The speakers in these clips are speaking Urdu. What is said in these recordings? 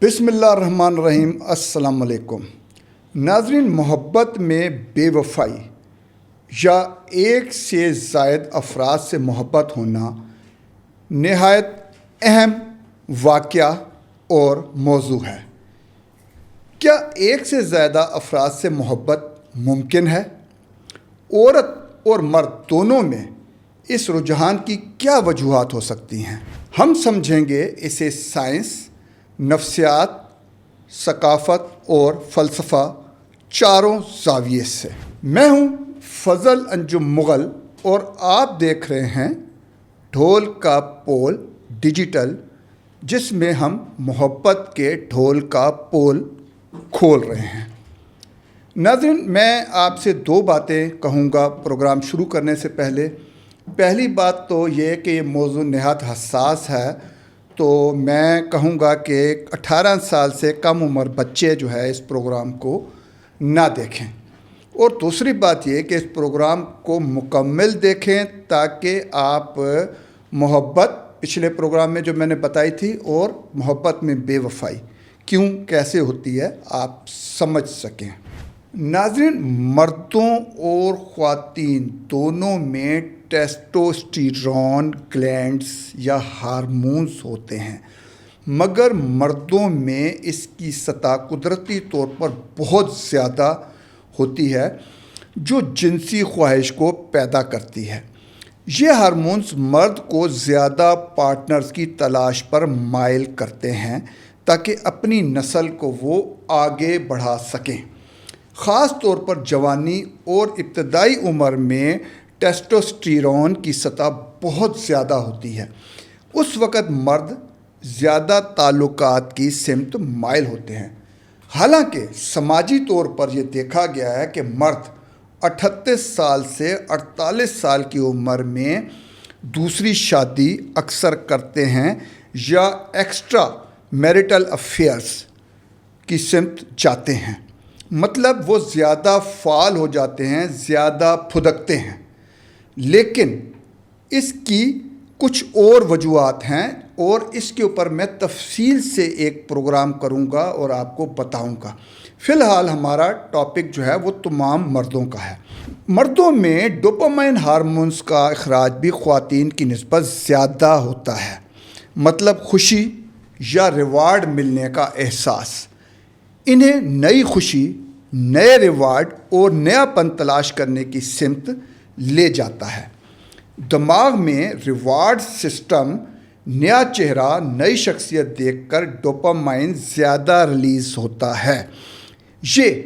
بسم اللہ الرحمن الرحیم۔ السلام علیکم ناظرین، محبت میں بے وفائی یا ایک سے زائد افراد سے محبت ہونا نہایت اہم واقعہ اور موضوع ہے۔ کیا ایک سے زیادہ افراد سے محبت ممکن ہے؟ عورت اور مرد دونوں میں اس رجحان کی کیا وجوہات ہو سکتی ہیں؟ ہم سمجھیں گے اسے سائنس، نفسیات، ثقافت اور فلسفہ چاروں زاویے سے۔ میں ہوں فضل انجم مغل اور آپ دیکھ رہے ہیں ڈھول کا پول ڈیجیٹل، جس میں ہم محبت کے ڈھول کا پول کھول رہے ہیں۔ ناظرین، میں آپ سے دو باتیں کہوں گا پروگرام شروع کرنے سے پہلے۔ پہلی بات تو یہ کہ یہ موضوع نہایت حساس ہے، تو میں کہوں گا کہ 18 سال سے کم عمر بچے جو ہے اس پروگرام کو نہ دیکھیں، اور دوسری بات یہ کہ اس پروگرام کو مکمل دیکھیں تاکہ آپ محبت، پچھلے پروگرام میں جو میں نے بتائی تھی، اور محبت میں بے وفائی کیوں کیسے ہوتی ہے آپ سمجھ سکیں۔ ناظرین، مردوں اور خواتین دونوں میں ٹیسٹوسٹیرون گلینڈز یا ہارمونز ہوتے ہیں، مگر مردوں میں اس کی سطح قدرتی طور پر بہت زیادہ ہوتی ہے، جو جنسی خواہش کو پیدا کرتی ہے۔ یہ ہارمونز مرد کو زیادہ پارٹنرز کی تلاش پر مائل کرتے ہیں تاکہ اپنی نسل کو وہ آگے بڑھا سکیں۔ خاص طور پر جوانی اور ابتدائی عمر میں ٹیسٹوسٹیرون کی سطح بہت زیادہ ہوتی ہے۔ اس وقت مرد زیادہ تعلقات کی سمت مائل ہوتے ہیں۔ حالانکہ سماجی طور پر یہ دیکھا گیا ہے کہ مرد 38 سال سے 48 سال کی عمر میں دوسری شادی اکثر کرتے ہیں یا ایکسٹرا میریٹل افیئرز کی سمت جاتے ہیں، مطلب وہ زیادہ فعال ہو جاتے ہیں، زیادہ پھدکتے ہیں۔ لیکن اس کی کچھ اور وجوہات ہیں، اور اس کے اوپر میں تفصیل سے ایک پروگرام کروں گا اور آپ کو بتاؤں گا۔ فی الحال ہمارا ٹاپک جو ہے وہ تمام مردوں کا ہے۔ مردوں میں ڈوپامائن ہارمونز کا اخراج بھی خواتین کی نسبت زیادہ ہوتا ہے، مطلب خوشی یا ریوارڈ ملنے کا احساس انہیں نئی خوشی، نئے ریوارڈ اور نیا پن تلاش کرنے کی سمت لے جاتا ہے۔ دماغ میں ریوارڈ سسٹم، نیا چہرہ، نئی شخصیت دیکھ کر ڈوپامائن زیادہ ریلیز ہوتا ہے۔ یہ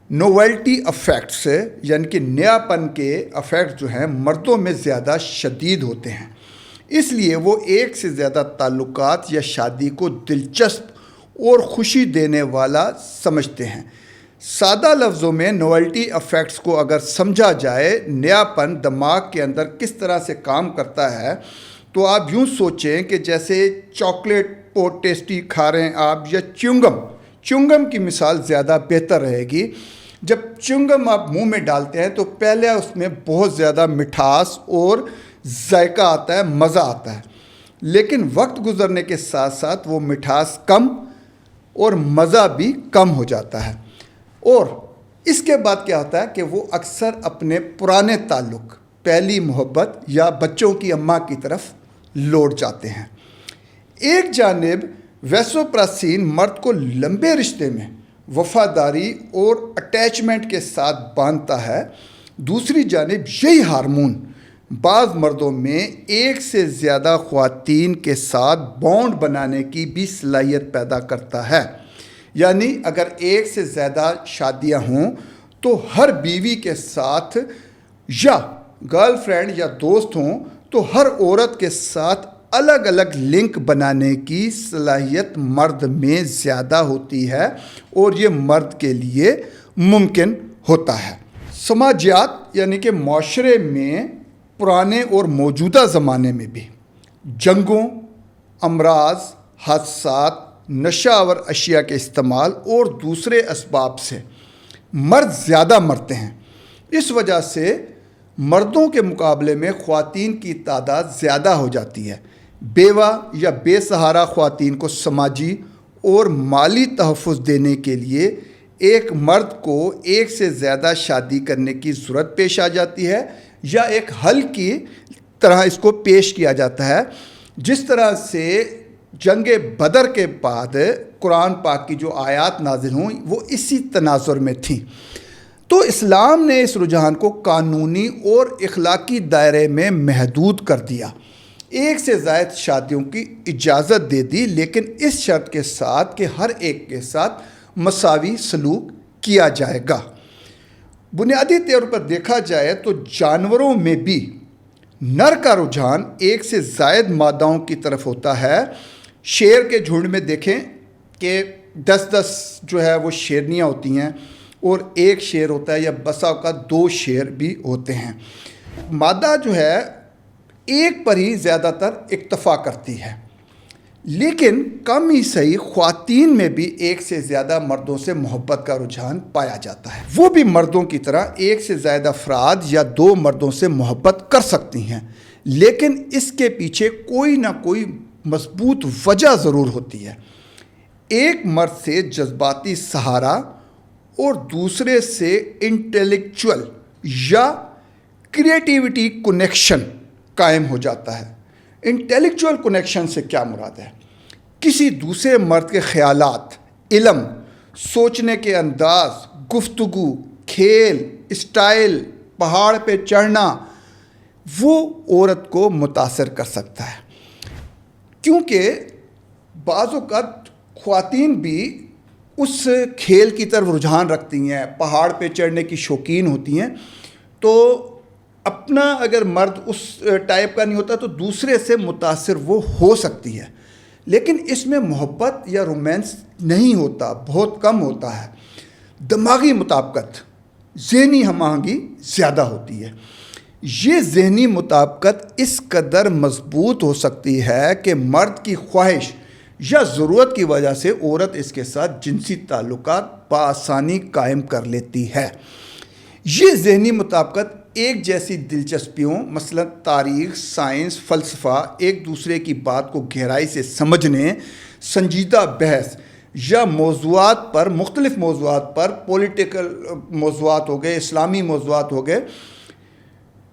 نوویلٹی افیکٹس یعنی کہ نیا پن کے افیکٹ جو ہیں مردوں میں زیادہ شدید ہوتے ہیں، اس لیے وہ ایک سے زیادہ تعلقات یا شادی کو دلچسپ اور خوشی دینے والا سمجھتے ہیں۔ سادہ لفظوں میں نوویلٹی افیکٹس کو اگر سمجھا جائے، نیا پن دماغ کے اندر کس طرح سے کام کرتا ہے، تو آپ یوں سوچیں کہ جیسے چاکلیٹ بہت ٹیسٹی کھا رہے ہیں آپ، یا چنگم کی مثال زیادہ بہتر رہے گی۔ جب چنگم آپ منہ میں ڈالتے ہیں تو پہلے اس میں بہت زیادہ مٹھاس اور ذائقہ آتا ہے، مزہ آتا ہے، لیکن وقت گزرنے کے ساتھ ساتھ وہ مٹھاس کم اور مزہ بھی کم ہو جاتا ہے، اور اس کے بعد کیا ہوتا ہے کہ وہ اکثر اپنے پرانے تعلق، پہلی محبت یا بچوں کی اماں کی طرف لوٹ جاتے ہیں۔ ایک جانب ویسوپراسین مرد کو لمبے رشتے میں وفاداری اور اٹیچمنٹ کے ساتھ باندھتا ہے، دوسری جانب یہی ہارمون بعض مردوں میں ایک سے زیادہ خواتین کے ساتھ بانڈ بنانے کی بھی صلاحیت پیدا کرتا ہے۔ یعنی اگر ایک سے زیادہ شادیاں ہوں تو ہر بیوی کے ساتھ یا گرل فرینڈ یا دوست ہوں تو ہر عورت کے ساتھ الگ الگ لنک بنانے کی صلاحیت مرد میں زیادہ ہوتی ہے، اور یہ مرد کے لیے ممکن ہوتا ہے۔ سماجیات یعنی کہ معاشرے میں پرانے اور موجودہ زمانے میں بھی جنگوں، امراض، حادثات، نشہ آور اشیاء کے استعمال اور دوسرے اسباب سے مرد زیادہ مرتے ہیں۔ اس وجہ سے مردوں کے مقابلے میں خواتین کی تعداد زیادہ ہو جاتی ہے۔ بیوہ یا بے سہارا خواتین کو سماجی اور مالی تحفظ دینے کے لیے ایک مرد کو ایک سے زیادہ شادی کرنے کی ضرورت پیش آ جاتی ہے، یا ایک حل کی طرح اس کو پیش کیا جاتا ہے، جس طرح سے جنگ بدر کے بعد قرآن پاک کی جو آیات نازل ہوئیں وہ اسی تناظر میں تھیں۔ تو اسلام نے اس رجحان کو قانونی اور اخلاقی دائرے میں محدود کر دیا، ایک سے زائد شادیوں کی اجازت دے دی، لیکن اس شرط کے ساتھ کہ ہر ایک کے ساتھ مساوی سلوک کیا جائے گا۔ بنیادی طور پر دیکھا جائے تو جانوروں میں بھی نر کا رجحان ایک سے زائد ماداؤں کی طرف ہوتا ہے۔ شیر کے جھنڈ میں دیکھیں کہ 10 جو ہے وہ شیرنیاں ہوتی ہیں اور ایک شیر ہوتا ہے، یا بسا اوقات 2 شیر بھی ہوتے ہیں۔ مادہ جو ہے ایک پر ہی زیادہ تر اکتفا کرتی ہے، لیکن کم ہی صحیح خواتین میں بھی ایک سے زیادہ مردوں سے محبت کا رجحان پایا جاتا ہے۔ وہ بھی مردوں کی طرح ایک سے زائد افراد یا 2 مردوں سے محبت کر سکتی ہیں، لیکن اس کے پیچھے کوئی نہ کوئی مضبوط وجہ ضرور ہوتی ہے۔ ایک مرد سے جذباتی سہارا اور دوسرے سے انٹلیکچول یا کریٹیوٹی کنیکشن قائم ہو جاتا ہے۔ انٹلیکچول کنیکشن سے کیا مراد ہے؟ کسی دوسرے مرد کے خیالات، علم، سوچنے کے انداز، گفتگو، کھیل، اسٹائل، پہاڑ پہ چڑھنا، وہ عورت کو متاثر کر سکتا ہے، کیونکہ بعض اوقات خواتین بھی اس کھیل کی طرف رجحان رکھتی ہیں، پہاڑ پہ چڑھنے کی شوقین ہوتی ہیں، تو اپنا اگر مرد اس ٹائپ کا نہیں ہوتا تو دوسرے سے متاثر وہ ہو سکتی ہے، لیکن اس میں محبت یا رومانس نہیں ہوتا، بہت کم ہوتا ہے۔ دماغی مطابقت، ذہنی ہم آہنگی زیادہ ہوتی ہے۔ یہ ذہنی مطابقت اس قدر مضبوط ہو سکتی ہے کہ مرد کی خواہش یا ضرورت کی وجہ سے عورت اس کے ساتھ جنسی تعلقات بآسانی قائم کر لیتی ہے۔ یہ ذہنی مطابقت ایک جیسی دلچسپیوں، مثلا تاریخ، سائنس، فلسفہ، ایک دوسرے کی بات کو گہرائی سے سمجھنے، سنجیدہ بحث یا موضوعات پر، مختلف موضوعات پر، پولیٹیکل موضوعات ہو گئے، اسلامی موضوعات ہو گئے،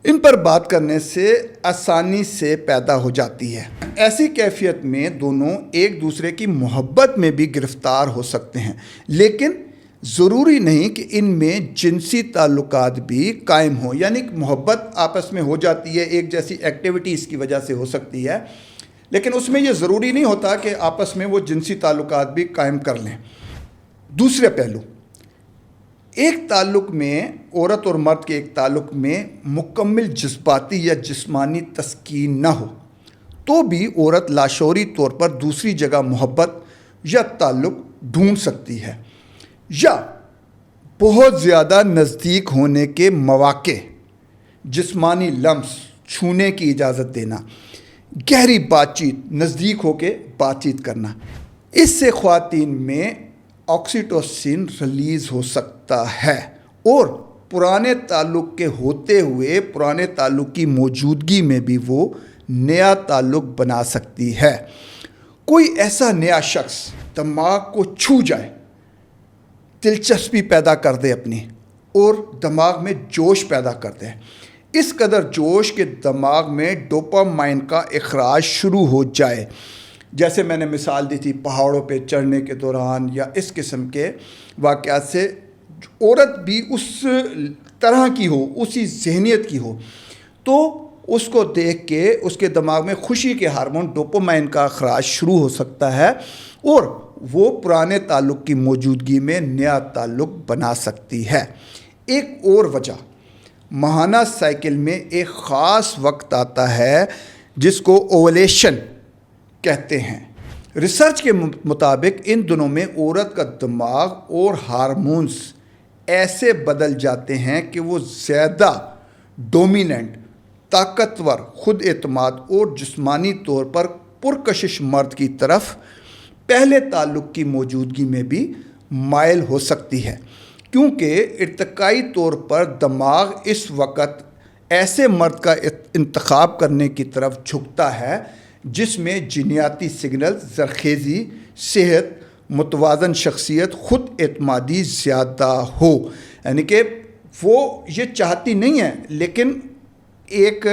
ان پر بات کرنے سے آسانی سے پیدا ہو جاتی ہے۔ ایسی کیفیت میں دونوں ایک دوسرے کی محبت میں بھی گرفتار ہو سکتے ہیں، لیکن ضروری نہیں کہ ان میں جنسی تعلقات بھی قائم ہوں، یعنی محبت آپس میں ہو جاتی ہے، ایک جیسی ایکٹیویٹیز کی وجہ سے ہو سکتی ہے، لیکن اس میں یہ ضروری نہیں ہوتا کہ آپس میں وہ جنسی تعلقات بھی قائم کر لیں۔ دوسرے پہلو، ایک تعلق میں، عورت اور مرد کے ایک تعلق میں مکمل جذباتی یا جسمانی تسکین نہ ہو تو بھی عورت لاشعوری طور پر دوسری جگہ محبت یا تعلق ڈھونڈ سکتی ہے، یا بہت زیادہ نزدیک ہونے کے مواقع، جسمانی لمس، چھونے کی اجازت دینا، گہری بات چیت، نزدیک ہو کے بات چیت کرنا، اس سے خواتین میں آکسیٹوسن ریلیز ہو سکتا ہے اور پرانے تعلق کے ہوتے ہوئے پرانے تعلق کی موجودگی میں بھی وہ نیا تعلق بنا سکتی ہے۔ کوئی ایسا نیا شخص دماغ کو چھو جائے، دلچسپی پیدا کر دے اپنی، اور دماغ میں جوش پیدا کر دے، اس قدر جوش کہ دماغ میں ڈوپامائن کا اخراج شروع ہو جائے، جیسے میں نے مثال دی تھی پہاڑوں پہ چڑھنے کے دوران یا اس قسم کے واقعات سے، عورت بھی اس طرح کی ہو، اسی ذہنیت کی ہو، تو اس کو دیکھ کے اس کے دماغ میں خوشی کے ہارمون ڈوپامائن کا اخراج شروع ہو سکتا ہے اور وہ پرانے تعلق کی موجودگی میں نیا تعلق بنا سکتی ہے۔ ایک اور وجہ، ماہانہ سائیکل میں ایک خاص وقت آتا ہے جس کو اوولیشن کہتے ہیں۔ ریسرچ کے مطابق ان دنوں میں عورت کا دماغ اور ہارمونز ایسے بدل جاتے ہیں کہ وہ زیادہ ڈومیننٹ، طاقتور، خود اعتماد اور جسمانی طور پر پرکشش مرد کی طرف پہلے تعلق کی موجودگی میں بھی مائل ہو سکتی ہے، کیونکہ ارتقائی طور پر دماغ اس وقت ایسے مرد کا انتخاب کرنے کی طرف جھکتا ہے جس میں جینیاتی سگنل، زرخیزی، صحت، متوازن شخصیت، خود اعتمادی زیادہ ہو. یعنی کہ وہ یہ چاہتی نہیں ہے لیکن ایک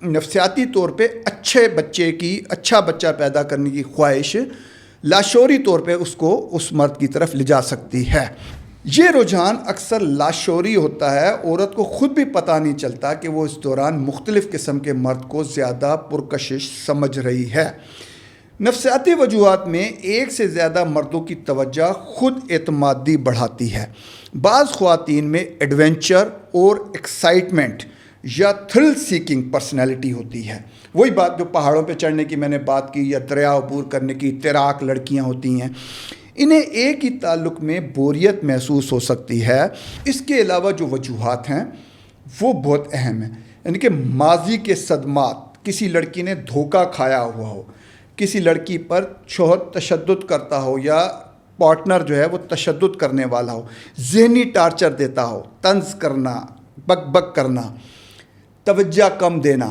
نفسیاتی طور پہ اچھا بچہ پیدا کرنے کی خواہش لاشعوری طور پہ اس کو اس مرد کی طرف لے جا سکتی ہے. یہ رجحان اکثر لاشعوری ہوتا ہے. عورت کو خود بھی پتہ نہیں چلتا کہ وہ اس دوران مختلف قسم کے مرد کو زیادہ پرکشش سمجھ رہی ہے. نفسیاتی وجوہات میں ایک سے زیادہ مردوں کی توجہ خود اعتمادی بڑھاتی ہے. بعض خواتین میں ایڈونچر اور ایکسائٹمنٹ یا تھرل سیکنگ پرسنالٹی ہوتی ہے. وہی بات جو پہاڑوں پہ چڑھنے کی میں نے بات کی یا دریا عبور کرنے کی تیراک لڑکیاں ہوتی ہیں. انہیں ایک ہی تعلق میں بوریت محسوس ہو سکتی ہے. اس کے علاوہ جو وجوہات ہیں وہ بہت اہم ہیں. یعنی کہ ماضی کے صدمات، کسی لڑکی نے دھوکہ کھایا ہوا ہو، کسی لڑکی پر شوہر تشدد کرتا ہو یا پارٹنر جو ہے وہ تشدد کرنے والا ہو، ذہنی ٹارچر دیتا ہو، طنز کرنا، بک کرنا، توجہ کم دینا،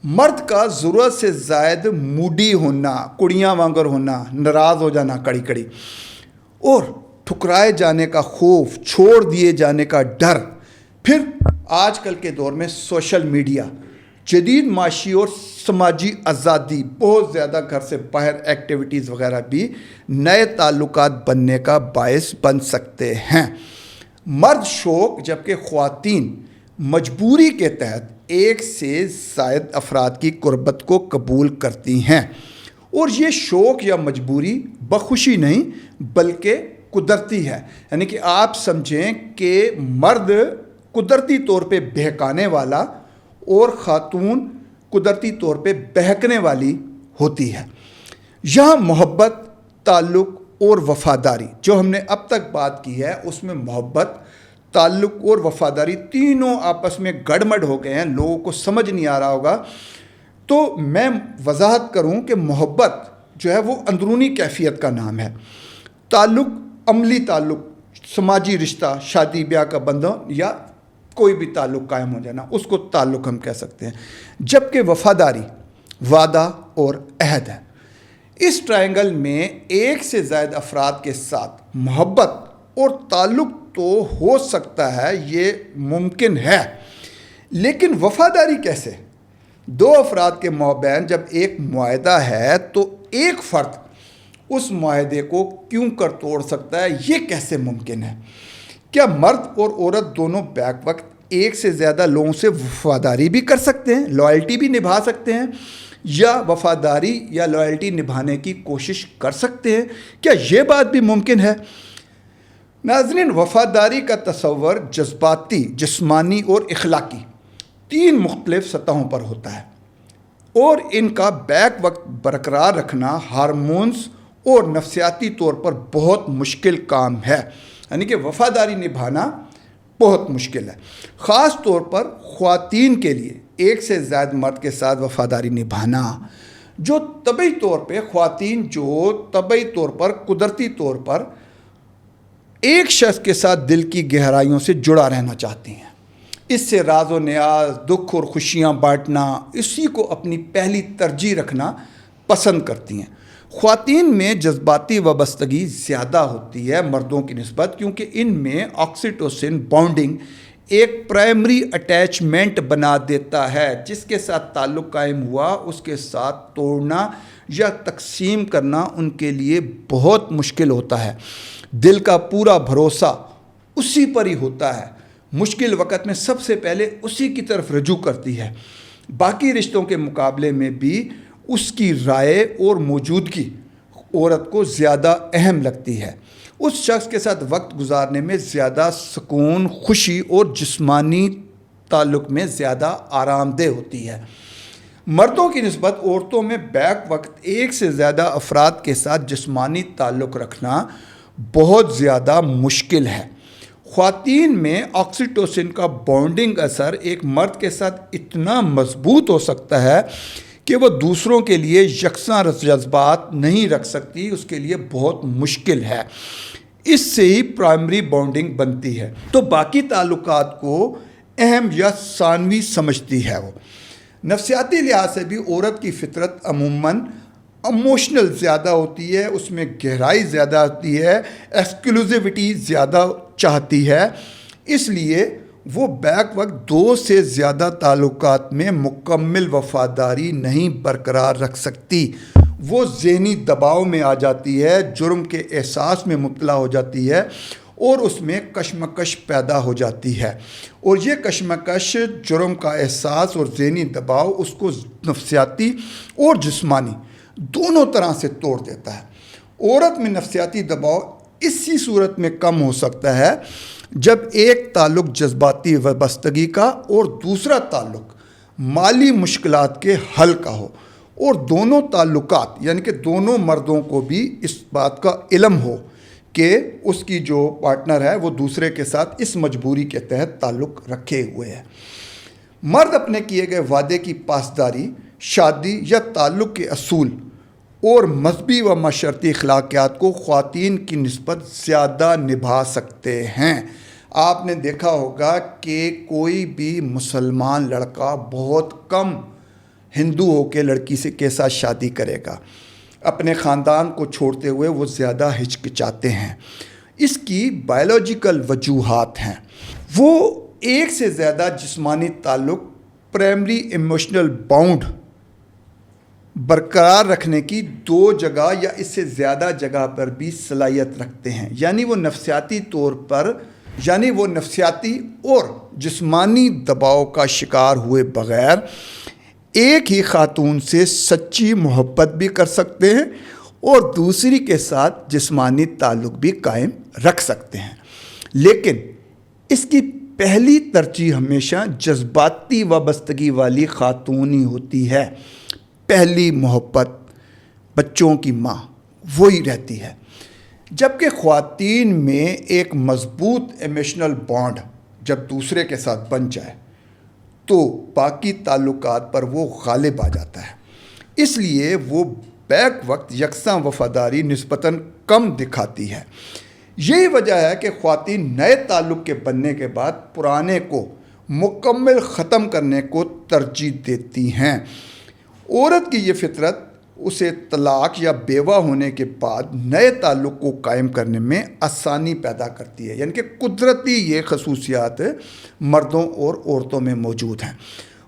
مرد کا ضرورت سے زائد موڈی ہونا، کڑیاں وانگر ہونا، ناراض ہو جانا کڑی اور ٹھکرائے جانے کا خوف، چھوڑ دیے جانے کا ڈر. پھر آج کل کے دور میں سوشل میڈیا، جدید معاشی اور سماجی آزادی، بہت زیادہ گھر سے باہر ایکٹیویٹیز وغیرہ بھی نئے تعلقات بننے کا باعث بن سکتے ہیں. مرد شوق، جبکہ خواتین مجبوری کے تحت ایک سے زائد افراد کی قربت کو قبول کرتی ہیں. اور یہ شوق یا مجبوری بخوشی نہیں بلکہ قدرتی ہے. یعنی کہ آپ سمجھیں کہ مرد قدرتی طور پہ بہکانے والا اور خاتون قدرتی طور پہ بہکنے والی ہوتی ہے. یہاں محبت، تعلق اور وفاداری جو ہم نے اب تک بات کی ہے، اس میں محبت، تعلق اور وفاداری تینوں آپس میں گڑمڑ ہو گئے ہیں. لوگوں کو سمجھ نہیں آ رہا ہوگا. تو میں وضاحت کروں کہ محبت جو ہے وہ اندرونی کیفیت کا نام ہے. تعلق عملی تعلق، سماجی رشتہ، شادی بیاہ کا بندھن یا کوئی بھی تعلق قائم ہو جانا، اس کو تعلق ہم کہہ سکتے ہیں. جبکہ وفاداری وعدہ اور عہد ہے. اس ٹرائنگل میں ایک سے زائد افراد کے ساتھ محبت اور تعلق تو ہو سکتا ہے، یہ ممکن ہے، لیکن وفاداری کیسے؟ دو افراد کے مابین جب ایک معاہدہ ہے تو ایک فرد اس معاہدے کو کیوں کر توڑ سکتا ہے؟ یہ کیسے ممکن ہے؟ کیا مرد اور عورت دونوں بیک وقت ایک سے زیادہ لوگوں سے وفاداری بھی کر سکتے ہیں، لائلٹی بھی نبھا سکتے ہیں، یا وفاداری یا لائلٹی نبھانے کی کوشش کر سکتے ہیں؟ کیا یہ بات بھی ممکن ہے؟ ناظرین، وفاداری کا تصور جذباتی، جسمانی اور اخلاقی تین مختلف سطحوں پر ہوتا ہے، اور ان کا بیک وقت برقرار رکھنا ہارمونز اور نفسیاتی طور پر بہت مشکل کام ہے. یعنی کہ وفاداری نبھانا بہت مشکل ہے، خاص طور پر خواتین کے لیے. ایک سے زائد مرد کے ساتھ وفاداری نبھانا، جو طبعی طور پہ خواتین جو طبعی طور پر قدرتی طور پر ایک شخص کے ساتھ دل کی گہرائیوں سے جڑا رہنا چاہتی ہیں، اس سے راز و نیاز، دکھ اور خوشیاں بانٹنا، اسی کو اپنی پہلی ترجیح رکھنا پسند کرتی ہیں. خواتین میں جذباتی وابستگی زیادہ ہوتی ہے مردوں کی نسبت، کیونکہ ان میں آکسیٹوسن بانڈنگ ایک پرائمری اٹیچمنٹ بنا دیتا ہے. جس کے ساتھ تعلق قائم ہوا اس کے ساتھ توڑنا یا تقسیم کرنا ان کے لیے بہت مشکل ہوتا ہے. دل کا پورا بھروسہ اسی پر ہی ہوتا ہے. مشکل وقت میں سب سے پہلے اسی کی طرف رجوع کرتی ہے. باقی رشتوں کے مقابلے میں بھی اس کی رائے اور موجودگی عورت کو زیادہ اہم لگتی ہے. اس شخص کے ساتھ وقت گزارنے میں زیادہ سکون، خوشی اور جسمانی تعلق میں زیادہ آرام دہ ہوتی ہے. مردوں کی نسبت عورتوں میں بیک وقت ایک سے زیادہ افراد کے ساتھ جسمانی تعلق رکھنا بہت زیادہ مشکل ہے. خواتین میں آکسیٹوسن کا بانڈنگ اثر ایک مرد کے ساتھ اتنا مضبوط ہو سکتا ہے کہ وہ دوسروں کے لیے یکساں جذبات نہیں رکھ سکتی. اس کے لیے بہت مشکل ہے. اس سے ہی پرائمری بانڈنگ بنتی ہے. تو باقی تعلقات کو اہم یا ثانوی سمجھتی ہے. وہ نفسیاتی لحاظ سے بھی عورت کی فطرت عموماً ایموشنل زیادہ ہوتی ہے، اس میں گہرائی زیادہ ہوتی ہے، ایکسکلوزیوٹی زیادہ چاہتی ہے، اس لیے وہ بیک وقت 2 سے زیادہ تعلقات میں مکمل وفاداری نہیں برقرار رکھ سکتی۔ وہ ذہنی دباؤ میں آ جاتی ہے، جرم کے احساس میں مبتلا ہو جاتی ہے اور اس میں کشمکش پیدا ہو جاتی ہے، اور یہ کشمکش، جرم کا احساس اور ذہنی دباؤ اس کو نفسیاتی اور جسمانی دونوں طرح سے توڑ دیتا ہے۔ عورت میں نفسیاتی دباؤ اسی صورت میں کم ہو سکتا ہے جب ایک تعلق جذباتی وابستگی کا اور دوسرا تعلق مالی مشکلات کے حل کا ہو، اور دونوں تعلقات یعنی کہ دونوں مردوں کو بھی اس بات کا علم ہو کہ اس کی جو پارٹنر ہے وہ دوسرے کے ساتھ اس مجبوری کے تحت تعلق رکھے ہوئے ہے۔ مرد اپنے کیے گئے وعدے کی پاسداری، شادی یا تعلق کے اصول اور مذہبی و معاشرتی اخلاقیات کو خواتین کی نسبت زیادہ نبھا سکتے ہیں۔ آپ نے دیکھا ہوگا کہ کوئی بھی مسلمان لڑکا بہت کم ہندو ہو کے لڑکی کے ساتھ شادی کرے گا، اپنے خاندان کو چھوڑتے ہوئے وہ زیادہ ہچکچاتے ہیں۔ اس کی بائیولوجیکل وجوہات ہیں۔ وہ ایک سے زیادہ جسمانی تعلق، پرائمری ایموشنل بانڈ برقرار رکھنے کی 2 جگہ یا اس سے زیادہ جگہ پر بھی صلاحیت رکھتے ہیں، یعنی وہ نفسیاتی اور جسمانی دباؤ کا شکار ہوئے بغیر ایک ہی خاتون سے سچی محبت بھی کر سکتے ہیں اور دوسری کے ساتھ جسمانی تعلق بھی قائم رکھ سکتے ہیں، لیکن اس کی پہلی ترجیح ہمیشہ جذباتی وابستگی والی خاتون ہی ہوتی ہے۔ پہلی محبت، بچوں کی ماں، وہی رہتی ہے، جبکہ خواتین میں ایک مضبوط ایموشنل بانڈ جب دوسرے کے ساتھ بن جائے تو باقی تعلقات پر وہ غالب آ جاتا ہے، اس لیے وہ بیک وقت یکساں وفاداری نسبتاً کم دکھاتی ہے۔ یہی وجہ ہے کہ خواتین نئے تعلق کے بننے کے بعد پرانے کو مکمل ختم کرنے کو ترجیح دیتی ہیں۔ عورت کی یہ فطرت اسے طلاق یا بیوہ ہونے کے بعد نئے تعلق کو قائم کرنے میں آسانی پیدا کرتی ہے، یعنی کہ قدرتی یہ خصوصیات مردوں اور عورتوں میں موجود ہیں۔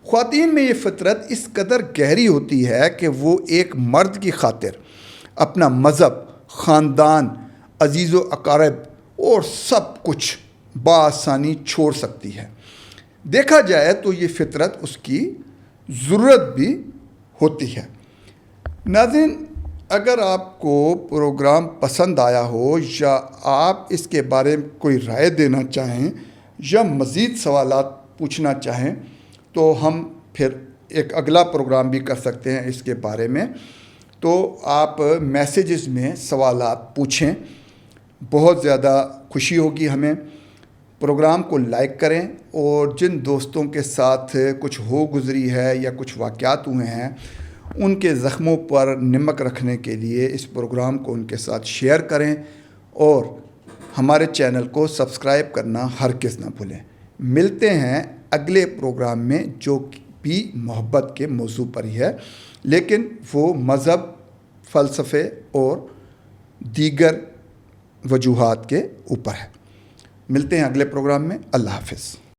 خواتین میں یہ فطرت اس قدر گہری ہوتی ہے کہ وہ ایک مرد کی خاطر اپنا مذہب، خاندان، عزیز و اقارب اور سب کچھ بآسانی چھوڑ سکتی ہے۔ دیکھا جائے تو یہ فطرت اس کی ضرورت بھی ہوتی ہے۔ ناظرین، اگر آپ کو پروگرام پسند آیا ہو یا آپ اس کے بارے میں کوئی رائے دینا چاہیں یا مزید سوالات پوچھنا چاہیں تو ہم پھر ایک اگلا پروگرام بھی کر سکتے ہیں اس کے بارے میں، تو آپ میسیجز میں سوالات پوچھیں، بہت زیادہ خوشی ہوگی ہمیں۔ پروگرام کو لائک کریں اور جن دوستوں کے ساتھ کچھ ہو گزری ہے یا کچھ واقعات ہوئے ہیں ان کے زخموں پر نمک رکھنے کے لیے اس پروگرام کو ان کے ساتھ شیئر کریں، اور ہمارے چینل کو سبسکرائب کرنا ہرگز نہ بھولیں۔ ملتے ہیں اگلے پروگرام میں جو بھی محبت کے موضوع پر ہی ہے، لیکن وہ مذہب، فلسفے اور دیگر وجوہات کے اوپر ہے۔ ملتے ہیں اگلے پروگرام میں۔ اللہ حافظ۔